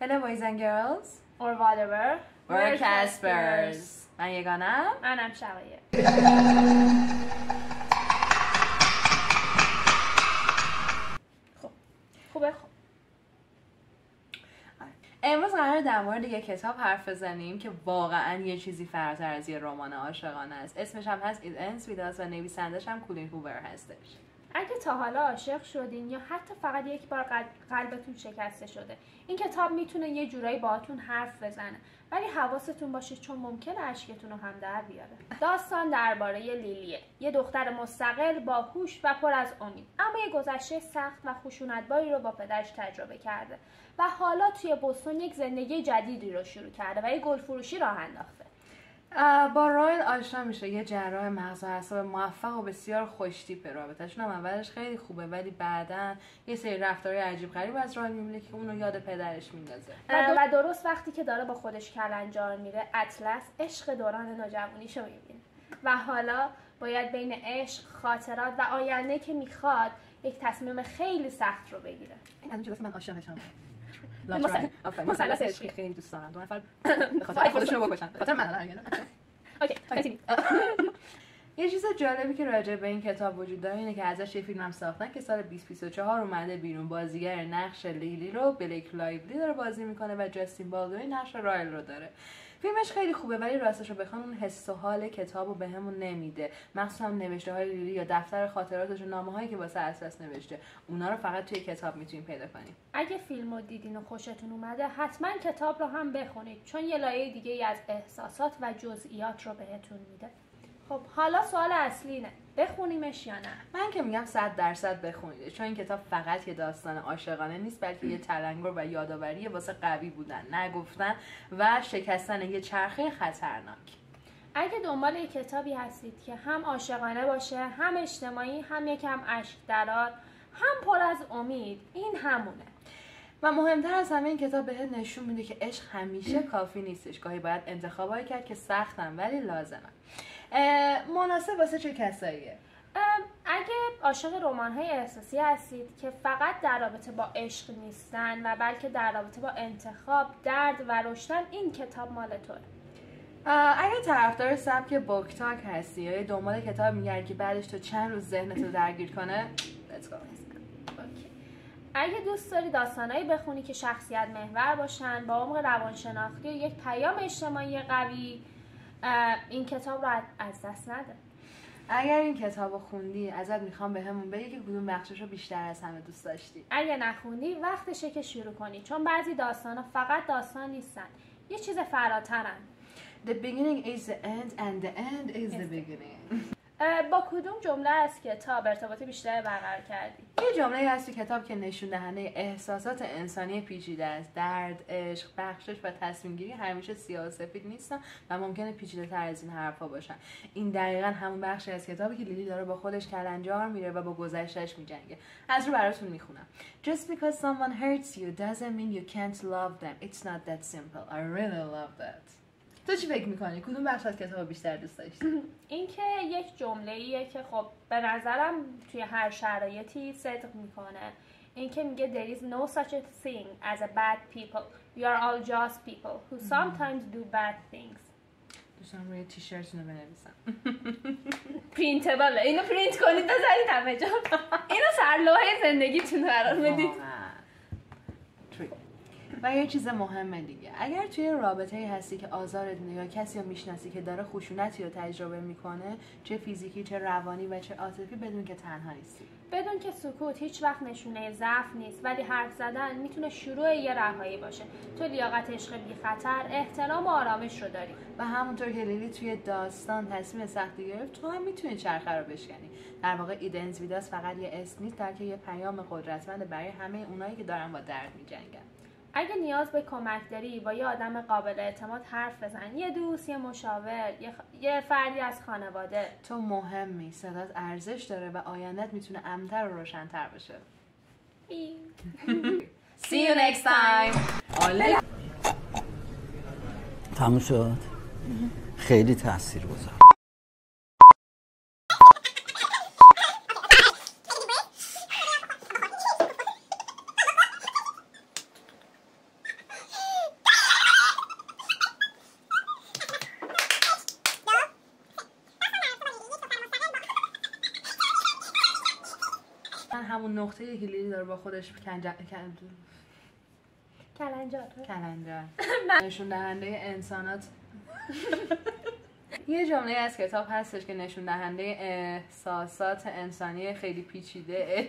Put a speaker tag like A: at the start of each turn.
A: Hello boys and girls
B: or whatever.
A: We're Caspers. من یگانم.
B: منم شقایق. خوبه.
A: امروز قراره در مورد یک کتاب حرف بزنیم که واقعا یه چیزی فراتر از یه رمان عاشقانه است. اسمش هم هست It Ends With Us و نویسندش هم کولین هوور هستش.
B: اگه تا حالا عاشق شدین یا حتی فقط یک بار قلبتون شکسته شده، این کتاب میتونه یه جورایی باهاتون حرف بزنه، ولی حواستون باشه چون ممکنه اشکتون رو هم در بیاره. داستان درباره لیلیه، یه دختر مستقل با هوش و پر از امید، اما یه گذشته سخت و خشونتباری رو با پدرش تجربه کرده و حالا توی بوستون یک زندگی جدیدی رو شروع کرده و یه گل فروشی راه انداخته.
A: با رایل آشنا میشه، یه جراح مغز و اعصاب موفق و بسیار خوش‌تیپه. رابطه‌شون هم اولش خیلی خوبه ولی بعداً یه سری رفتارهای عجیب غریب از رایل میبینه که اونو یاد پدرش میندازه.
B: و درست وقتی که داره با خودش کلنجار میره، اطلس عشق دوران نوجوانیشو میبینه و حالا باید بین عشق، خاطرات و آینده که میخواد یک تصمیم خیلی سخت رو بگیره.
A: این از اون جلسه من عاشقشم.
B: مثلث عشقی
A: خیلی دوست دارم. دو نفر به خاطر خودشون رو بکشن. به خاطر من الان.
B: اوکی.
A: یه چیز جالبی که راجع به این کتاب وجود داره اینه که ازش یه فیلم هم ساختن که سال 2024 اومده بیرون. بازیگر نقش لیلی رو بلیک لایولی داره بازی میکنه و جاستین بالدوین نقش رایل رو داره. فیلمش خیلی خوبه ولی راستش رو بخوام اون حس و حال کتابو بهمون نمیده. مخصوصا نوشته‌های لیلی یا دفتر خاطراتش و نامه‌هایی که واسه اساس نوشته، اونا رو فقط توی کتاب میتونین پیدا کنین.
B: اگه فیلمو دیدین و خوشتون اومده، حتما کتاب رو هم بخونید چون یه لایه دیگه از احساسات و جزئیات رو بهتون میده. خب حالا سوال اصلی اینه، بخونیمش یا نه؟
A: من که میگم 100% بخونید، چون این کتاب فقط یه داستان عاشقانه نیست بلکه یه تلنگر و یادآوری واسه قوی بودن، نگفتن و شکستن یه چرخه خطرناک.
B: اگه دنبال یه کتابی هستید که هم عاشقانه باشه، هم اجتماعی، هم یکم اشک درار، هم پر از امید، این همونه.
A: و مهمتر از همه این کتاب بهت نشون میده که عشق همیشه کافی نیستش. گاهی باید انتخابایی کرد که سختن ولی لازمن. مناسب واسه چه کساییه؟
B: اگه عاشق رمان‌های احساسی هستید که فقط در رابطه با عشق نیستن و بلکه در رابطه با انتخاب، درد و رشدن، این کتاب مال توه.
A: اگه طرفدار سبک بوک تاک هستی یا دنبال کتاب میگردی که بعدش تو چند روز ذهنتو درگیر کنه، let's go.
B: اگه دوست داری داستانایی بخونی که شخصیت محور باشن با عمق روانشناختی و یک پیام اجتماعی قوی، این کتاب رو از دست نده.
A: اگر این کتابو خوندی ازت میخوام بهمون بگی که کدوم بخششو بیشتر از همه دوست داشتی.
B: اگه نخوندی وقتشه که شروع کنی، چون بعضی داستانا فقط داستان نیستن، یه چیز فراترن.
A: The beginning is the end and the end is the beginning.
B: با کدوم جمله از کتاب ارتباط بیشتر برقرار کردی؟
A: یه جمله هست تو کتاب که نشون دهنده احساسات انسانی پیچیده است. درد، عشق، بخشش و تصمیم گیری همیشه سیاه و سفید نیستن و ممکنه پیچیده تر از این حرفا باشن. این دقیقاً همون بخشی از کتابی که لیلی داره با خودش کلنجار میره و با گذشته‌اش میجنگه. از رو براتون میخونم. Just because someone hurts you doesn't mean you can't love them. It's not that simple. I really love that. تو چی فکر میکنی؟ کدوم بخش از کتاب بیشتر دوست داشتی؟
B: این که یک جمله‌ایه که خب به نظرم توی هر شرایطی صدق میکنه. این که میگه there is no such a thing as a bad people. We are all just people who sometimes do bad things.
A: دوستان روی تیشرت اینو بنویسم.
B: پرینتبله. اینو پرینت کنید بذارید همه جا. اینو سرلوحه زندگیتون قرار بدید.
A: و یه چیز مهمه دیگه، اگر توی رابطه‌ای هستی که آزارت میده یا کسی رو میشناسی که داره خشونتی رو تجربه میکنه، چه فیزیکی چه روانی و چه عاطفی، بدون که تنها نیستی.
B: بدون که سکوت هیچ وقت نشونه ضعف نیست، ولی حرف زدن میتونه شروع یه رهایی باشه. تو لیاقت عشق بی خطر، احترام و آرامش رو داری.
A: و همونطور که لیلی توی داستان تصمیم سختی گرفت، تو هم میتونی چرخه رو بشکنی. در واقع It Ends With Us فقط یه اسم نیست، بلکه یه پیام قدرتمند برای همه اونایی که دارن با درد میجنگن.
B: اگه نیاز به کمک داری، با یه آدم قابل اعتماد حرف بزن. یه دوست، یه مشاور، یه فردی از خانواده.
A: تو مهمی، صدات ارزش داره و آیندت میتونه امن‌تر و روشن‌تر بشه. See you next time.
C: تموم شد. خیلی تاثیرگذار.
A: همون نقطه که لیلی داره با خودش کلنجار نشون دهنده انسانات. یه جمله از کتاب هستش که نشون دهنده احساسات انسانی خیلی پیچیده